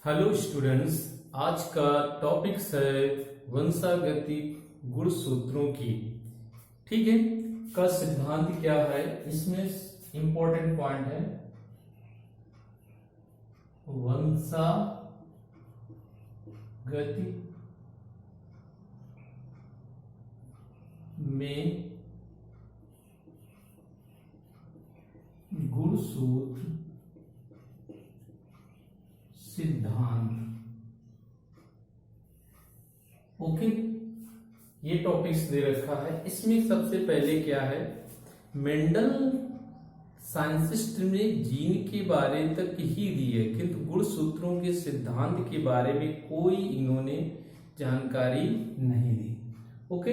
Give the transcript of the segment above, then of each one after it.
Hello students, आज का topics है वंशागतिक गुणसूत्रों की। ठीक है, का सिद्धांत क्या है, इसमें इंपॉर्टेंट पॉइंट है वंशागतिक में गुणसूत्र सिद्धांत। ओके, ये टॉपिक्स दे रखा है। इसमें सबसे पहले क्या है, मेंडल साइंटिस्ट ने जीन के बारे तक ही दी है, किंतु गुणसूत्रों के सिद्धांत के बारे में कोई इन्होंने जानकारी नहीं दी। ओके,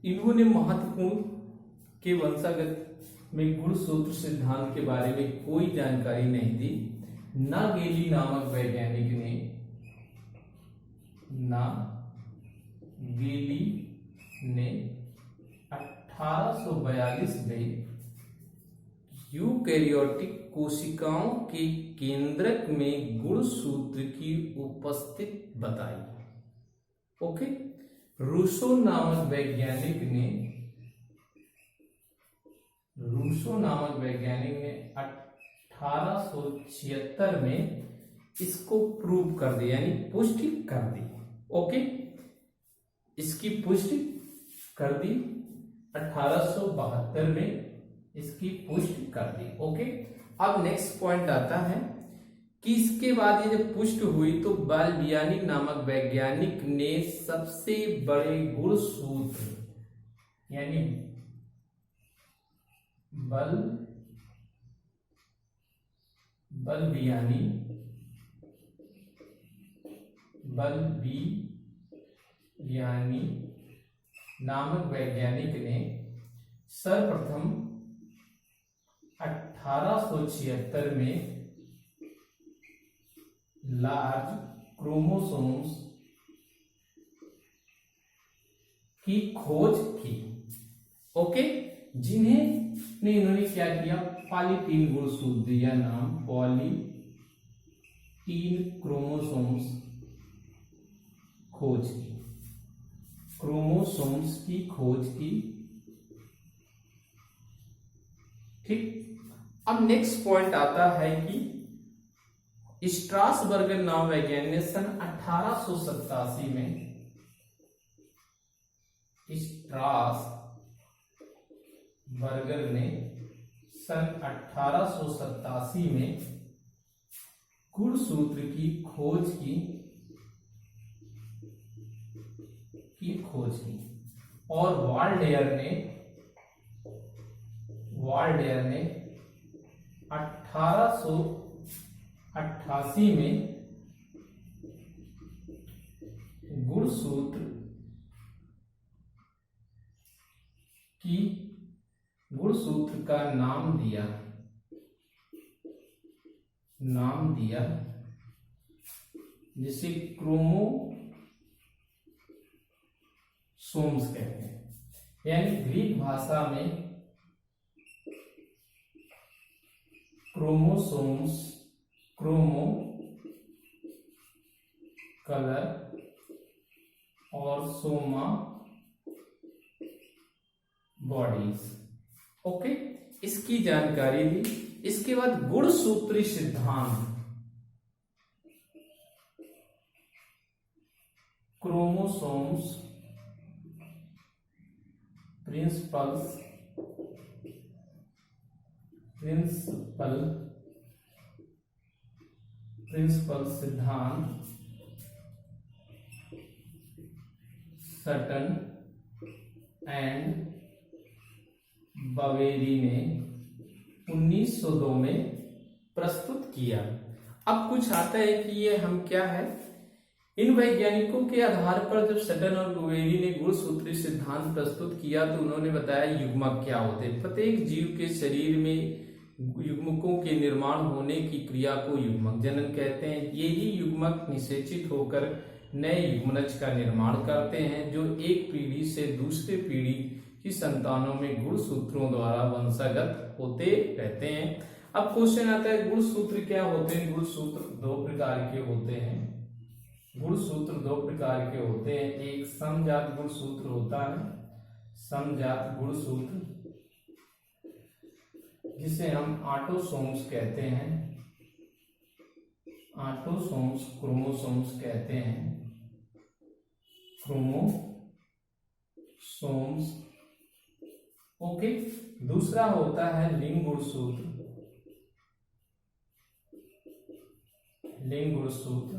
इन्होंने महत्वपूर्ण के वंशागत में गुणसूत्र सिद्धांत के बारे में कोई जानकारी नहीं दी। नागेली नामक वैज्ञानिक ने नागेली ने 1842 में यूकैरियोटिक कोशिकाओं के केंद्रक में गुणसूत्र की उपस्थिति बताई। ओके, रूसो नामक वैज्ञानिक ने 1876 में इसको प्रूव कर दिया, यानी पुष्टि कर दी। ओके, इसकी पुष्टि कर दी 1872 में, इसकी पुष्टि कर दी। ओके, अब नेक्स्ट पॉइंट आता है कि इसके बाद ये जब पुष्टि हुई तो बाल्बियानी नामक वैज्ञानिक ने सबसे बड़े गुणसूत्र यानी बल्बियानी नामक वैज्ञानिक ने सर्वप्रथम 1876 में लार्ज क्रोमोसोम्स की खोज की। ओके, जिन्हें इन्होंने क्या किया, पॉलीटीन गुणसूत्र दिया नाम, पॉलीटीन क्रोमोसोम्स खोज की, क्रोमोसोम्स की खोज की। ठीक, अब नेक्स्ट पॉइंट आता है कि स्ट्रासबर्गर नाम वैज्ञानिक ने सन 1887 में स्ट्रासबर्गर ने सन 1887 में गुणसूत्र की खोज की और वाल्डेयर ने 1888 में गुणसूत्र का नाम दिया जिसे क्रोमोसोम्स कहते हैं, यानी ग्रीक भाषा में क्रोमोसोम्स, क्रोमो कलर और सोमा बॉडीज। ओके, इसकी जानकारी दी। इसके बाद गुणसूत्री सिद्धांत, क्रोमोसोम्स प्रिंसिपल सिद्धांत सटन एंड बवेरी ने 1902 में प्रस्तुत किया। अब कुछ आता है कि ये हम क्या है, इन वैज्ञानिकों के आधार पर जब सटन और बवेरी ने गुणसूत्री सिद्धांत प्रस्तुत किया तो उन्होंने बताया युग्मक क्या होते हैं। प्रत्येक जीव के शरीर में युग्मकों के निर्माण होने की क्रिया को युग्मक जनन कहते हैं। यही युग्मक निषेचित होकर नए युग्मनज का निर्माण करते हैं, जो एक पीढ़ी से दूसरे पीढ़ी की संतानों में गुणसूत्रों द्वारा वंशागत होते रहते हैं। अब क्वेश्चन आता है गुणसूत्र क्या होते हैं। गुणसूत्र दो प्रकार के होते हैं। गुणसूत्र दो प्रकार के होते हैं। एक समजात गुणसूत्र होता है, समजात गुणसूत्र, जिसे हम ऑटोसोम्स कहते हैं, ऑटोसोम्स, क्रोमोसोम्स कहते हैं, क्रोमोसोम्स। ओके। दूसरा होता है लिंग गुणसूत्र, लिंग गुणसूत्र,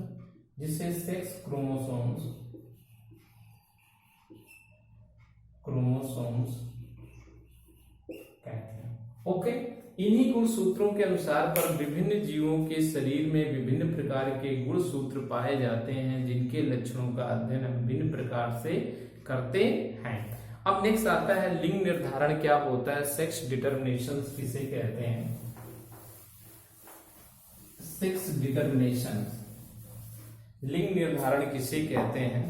जिसे सेक्स क्रोमोसोम्स, क्रोमोसोम्स कहते हैं। ओके। इन्हीं गुणसूत्रों के अनुसार पर विभिन्न जीवों के शरीर में विभिन्न प्रकार के गुणसूत्र पाए जाते हैं, जिनके लक्षणों का अध्ययन हम विभिन्न प्रकार से करते हैं। अब नेक्स्ट आता है लिंग निर्धारण क्या होता है। सेक्स डिटर्मिनेशन किसे कहते हैं। सेक्स डिटर्मिनेशन, लिंग निर्धारण किसे कहते हैं।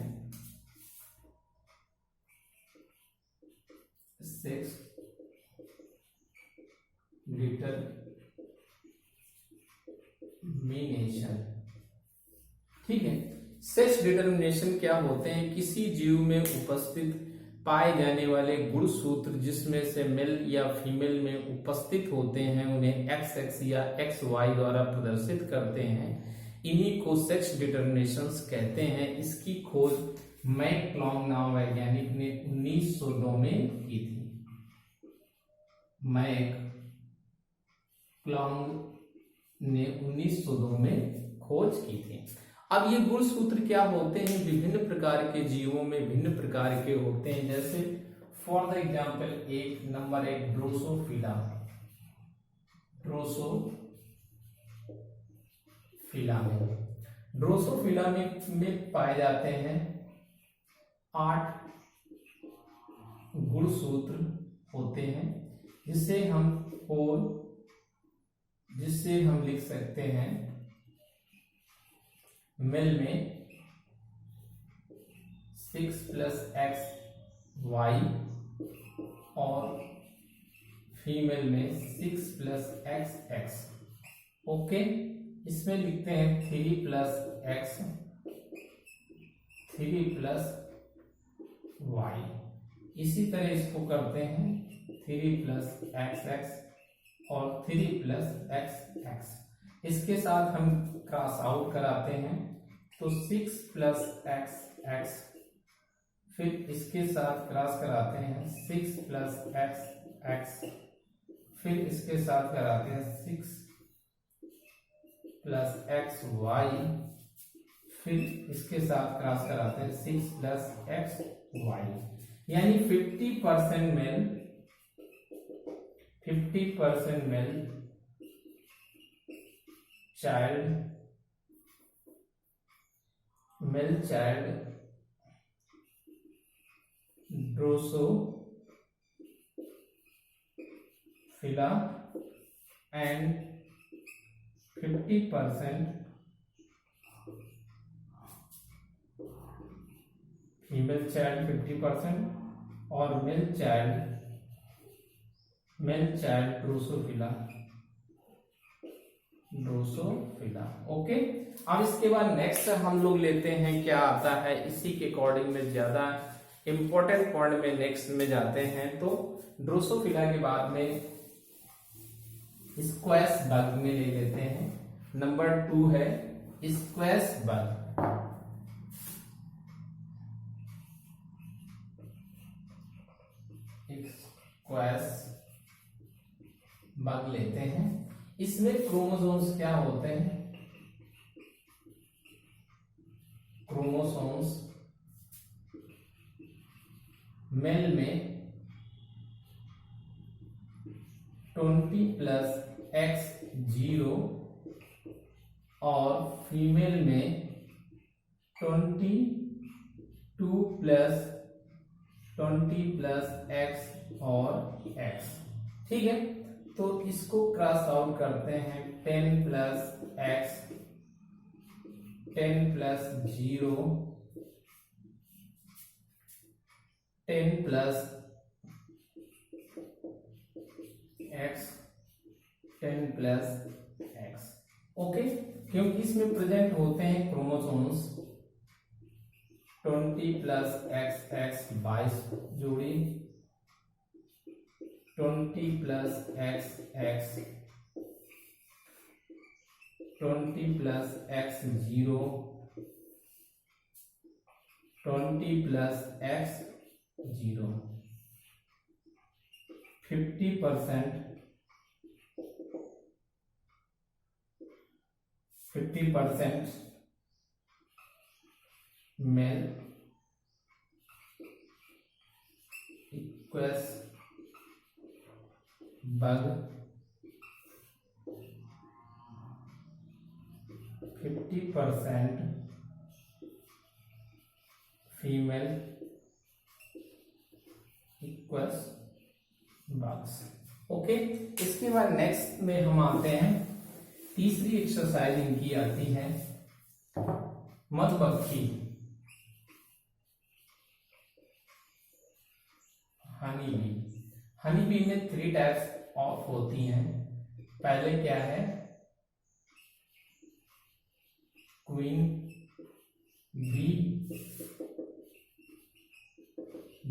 सेक्स डिटर्मिनेशन, ठीक है। सेक्स डिटर्मिनेशन क्या होते हैं। किसी जीव में उपस्थित पाए जाने वाले गुणसूत्र जिसमें से मेल या फीमेल में उपस्थित होते हैं, उन्हें XX या XY द्वारा प्रदर्शित करते हैं। इन्हीं को सेक्स डिटर्मिनेशंस कहते हैं। इसकी खोज मैकक्लॉन्ग नाम वैज्ञानिक ने 1902 में की थी। मैकक्लॉन्ग ने 1902 में खोज की थी। अब ये गुणसूत्र क्या होते हैं। विभिन्न प्रकार के जीवों में भिन्न प्रकार के होते हैं। जैसे फॉर द एग्जाम्पल एक नंबर 1 ड्रोसोफिला, ड्रोसोफिला में पाए जाते हैं 8 गुणसूत्र होते हैं, जिसे हम लिख सकते हैं मेल में 6+XY और फीमेल में 6+XX। ओके। इसमें लिखते हैं 3+X 3+Y। इसी तरह इसको करते हैं 3+XX और 3+XX। इसके साथ हम क्रॉस आउट कराते हैं तो 6+XX, फिर इसके साथ क्रॉस कराते हैं 6+XX, फिर इसके साथ कराते हैं 6+XY, फिर इसके साथ क्रॉस कराते हैं 6+XY। यानी 50% male, 50% male child, male child Drosophila and 50% female child 50% और मेल चाइल्ड ड्रोसोफिला। ओके। अब इसके बाद नेक्स्ट हम लोग लेते हैं क्या आता है। इसी के अकॉर्डिंग में ज्यादा इंपॉर्टेंट पॉइंट में नेक्स्ट में जाते हैं। तो ड्रोसोफिला के बाद में स्क्वैश बग में ले लेते हैं। नंबर 2 है स्क्वैश बग। स्क्वैश बग लेते हैं। इसमें क्रोमोसोम्स क्या होते हैं। क्रोमोसोम्स मेल में 20+X0 और फीमेल में 22+20+X और X। ठीक है। तो इसको क्रॉस आउट करते हैं 10+X 10+0 10+X 10+X। ओके, क्योंकि इसमें प्रेजेंट होते हैं क्रोमोसोम्स 20+XX 22 जोड़ी, 20+XX 20+X 0, 20+X 0, 50% 50% male equals bug, 50% female equals bugs. Okay, इसके बाद नेक्स्ट में हम आते हैं, तीसरी एक्सरसाइज इनकी आती है मधुमक्खी, हनी बी। हनी बी में 3 टाइप्स ऑफ होती हैं। पहले क्या है, queen bee,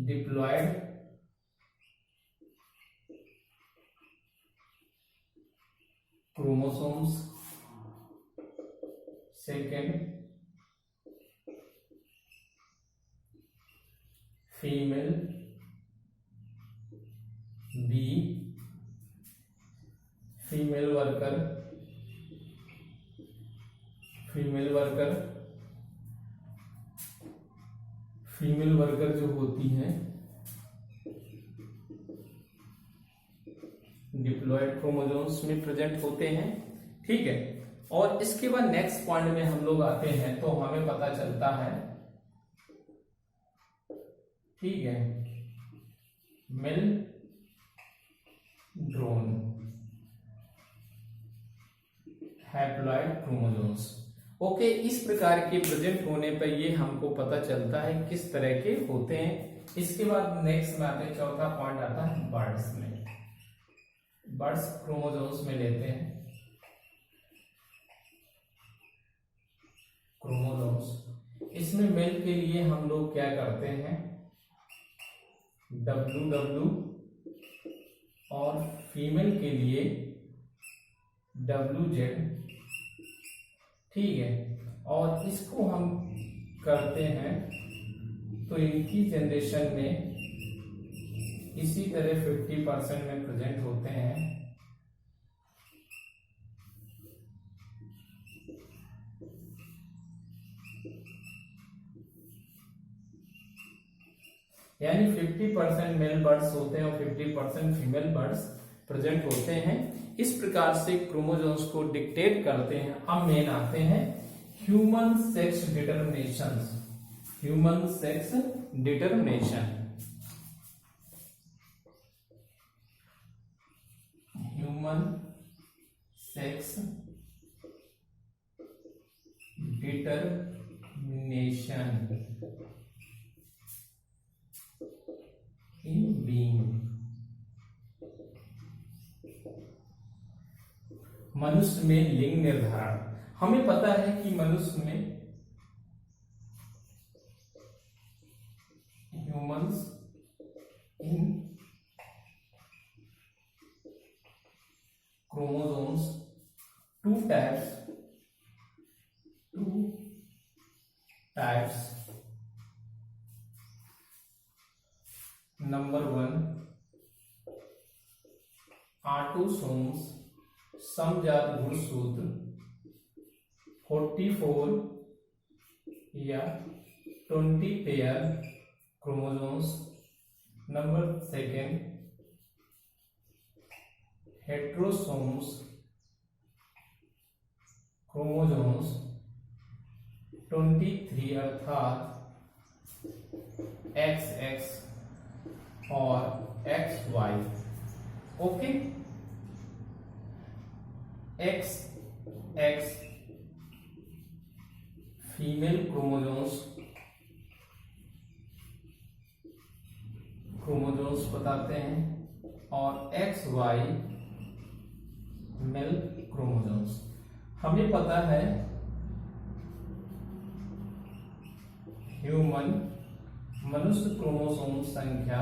diploid chromosomes, second female bee, female worker जो होती हैं डिप्लॉयड क्रोमोसोम्स में प्रेजेंट होते हैं। ठीक है, और इसके बाद नेक्स्ट पॉइंट में हम लोग आते हैं तो हमें पता चलता है, ठीक है, male drone haploid chromosomes. Okay, इस प्रकार के प्रेजेंट होने पर ये हमको पता चलता है किस तरह के होते हैं। इसके बाद नेक्स्ट में आते हैं, चौथा पॉइंट आता है बर्ड्स में। बर्ड्स क्रोमोसोम्स में लेते हैं क्रोमोसोम्स। इसमें मेल के लिए हम लोग क्या करते हैं, WW, और फीमेल के लिए WZ। ठीक है, और इसको हम करते हैं तो इनकी जनरेशन में इसी तरह 50% में प्रेजेंट होते हैं। यानी 50% मेल बर्ड्स होते हैं और 50% फीमेल बर्ड्स प्रेजेंट होते हैं। इस प्रकार से क्रोमोसोम्स को डिक्टेट करते हैं। अब मेन आते हैं human sex determination. Human sex determination, human sex determination in being. मनुष्य में लिंग निर्धारण। हमें पता है कि मनुष्य में humans in chromosomes two types. Number 1, autosomes समजात गुणसूत्र 44 या 20 pair chromosomes. Number 2, heterosomes chromosomes 23 अर्थात XX और XY। Okay, XX female chromosomes बताते हैं और XY मेल क्रोमोसोम्स। हमें पता है ह्यूमन मनुष्य क्रोमोसोम संख्या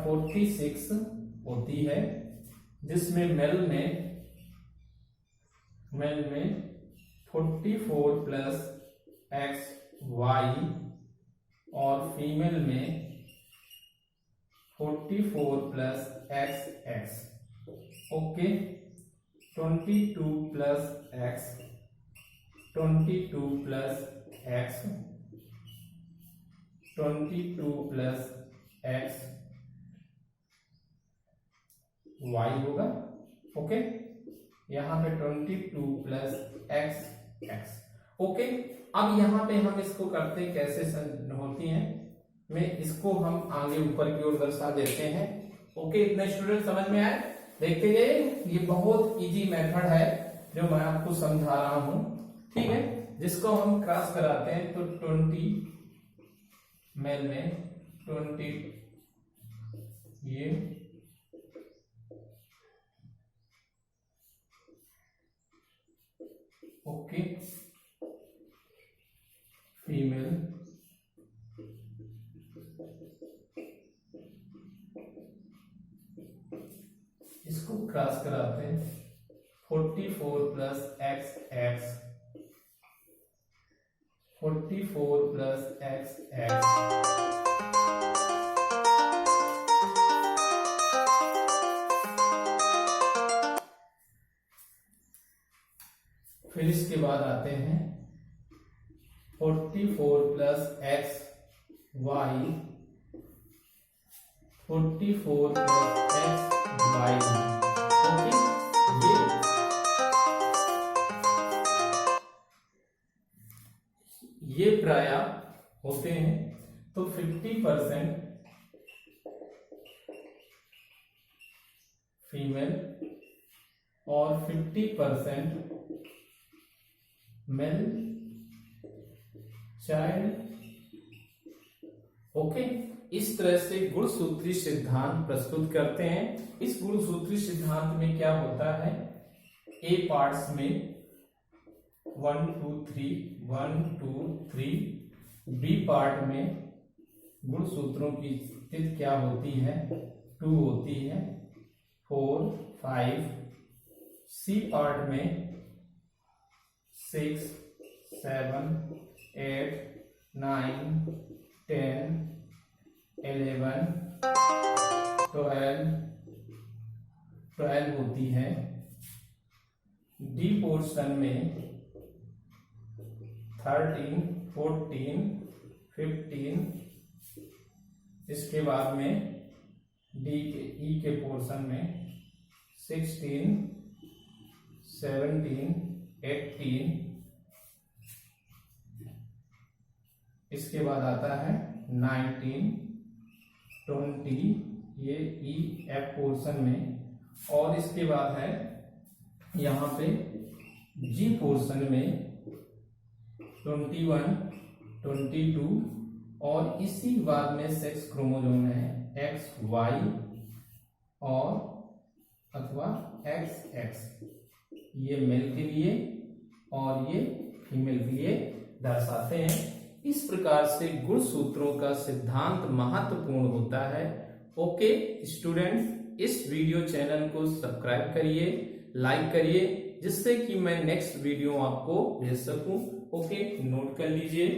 46 होती है, जिसमें मेल में 44 प्लस एक्स वाई और फीमेल में 44 plus X X. Okay, 22 plus X 22 plus X 22 plus X Y होगा। ओके, यहां पे 22 प्लस एक्स एक्स। ओके, अब यहां पे हम इसको करते कैसे होती हैं, मैं इसको हम आगे ऊपर की ओर दर्शा देते हैं। ओके, इतने स्टूडेंट समझ में आए? देखते जाइए, ये बहुत इजी मेथड है जो मैं आपको समझा रहा हूं, ठीक है, जिसको हम क्रॉस कराते हैं तो 20 मेल में 20 ये ओके, फीमेल इसको क्रॉस कराते हैं 44 plus X X 44 plus X X फिर इसके बाद आते हैं 44 plus X Y 44 plus X Y. Okay, ये प्राय होते हैं, तो 50% फीमेल और 50% मेल चाइल्ड। ओके, इस तरह से गुणसूत्री सिद्धांत प्रस्तुत करते हैं। इस गुणसूत्री सिद्धांत में क्या होता है, ए पार्ट्स में 1 2 3 बी पार्ट में गुणसूत्रों की स्थिति क्या होती है, 2 होती है, 4 5। सी पार्ट में 6 7 8 9 10 11 12 होती है। डी पोर्शन में 13 14 15। इसके बाद में डी के ई के पोर्शन में 16 17 18। इसके बाद आता है 19 20, ये ई एफ पोर्शन में। और इसके बाद है यहाँ पे जी पोर्शन में 21 22। और इसी बाद में सेक्स क्रोमोसोम है एक्स वाई और अथवा एक्स एक्स, ये मेल के लिए और ये फीमेल के लिए दर्शाते हैं। इस प्रकार से गुणसूत्रों का सिद्धांत महत्वपूर्ण होता है। ओके स्टूडेंट, इस वीडियो चैनल को सब्सक्राइब करिए, लाइक करिए, जिससे कि मैं नेक्स्ट वीडियो आपको भेज सकूं। ओके, नोट कर लीजिए।